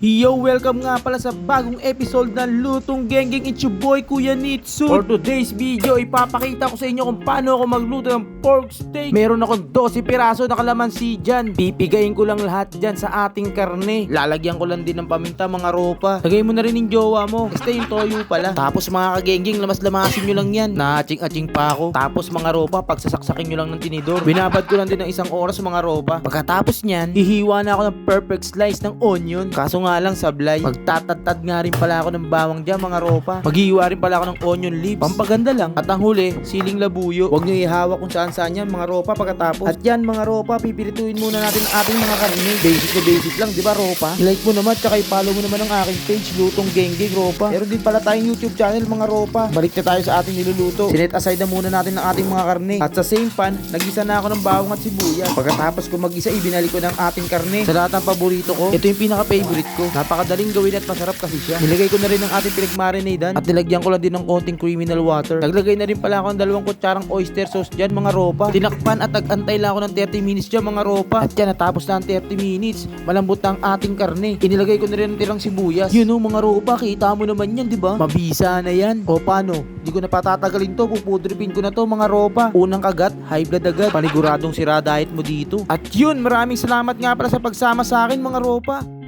Yo, welcome nga pala sa bagong episode ng Lutong Genggeng. It's your boy Kuya Nitsu. For today's video, ipapakita ko sa inyo kung paano ako magluto ng pork steak. Meron akong 12 piraso na kalamansi dyan. Pipigayin ko lang lahat dyan sa ating karne. Lalagyan ko lang din ng paminta, mga ropa. Lagay mo na rin yung jowa mo. Basta yung toyo pala. Tapos mga kagenggeng, lamas-lamasin nyo lang yan. Naaching-aching pa ako. Tapos mga ropa, pagsasaksakin nyo lang ng tinidor. Binabad ko lang din ng 1 oras mga ropa. Pagkatapos nyan, hihiwa na ako ng perfect slice ng onion. Kaso nga lang sablay. Magtatatad nga rin pala ako ng bawang dyan mga ropa. Maghihiwa rin pala ako ng onion leaves. Pampaganda lang. At ang huli, siling labuyo. Huwag nyo ihawak kung saan saan yan mga ropa pagkatapos. At yan mga ropa, pipirituin muna natin ang ating mga karne. Basic na basic lang, di ba ropa? I-like mo naman, tsaka i-follow mo naman ang aking page, Lutong Genggeng ropa. Meron din pala tayong YouTube channel mga ropa. Balik na tayo sa ating niluluto. Sinet aside na muna natin ang ating mga karne. At sa same pan, nag-isa na ako ng bawang at sibuyas. Pagkatapos ko mag-isa, ibinalik ko ng ating karne. Sa lahat ng paborito ko, ito yung pinaka-favorite ko. Napakadaling gawin at masarap kasi siya. Nilagay ko na rin ang ating pinagmarinadan at nilagyan ko lang din ng konting criminal water. Naglagay na rin pala ako ng 2 kutsarang oyster sauce dyan mga ropa. Tinakpan at nag-antay lang ako ng 30 minutes dyan mga ropa. At yan, natapos na ang 30 minutes. Malambot na ang ating karne. Inilagay ko na rin ang tirang sibuyas. Yun o mga ropa, kita mo naman yan, di ba? Mabisa na yan. O paano? Di ko na patatagalin to, pupudripin ko na to mga ropa. Unang kagat, high blood agad. Paniguradong sira diet mo dito. At yun, maraming salamat nga pala sa pagsama sa akin mga ropa.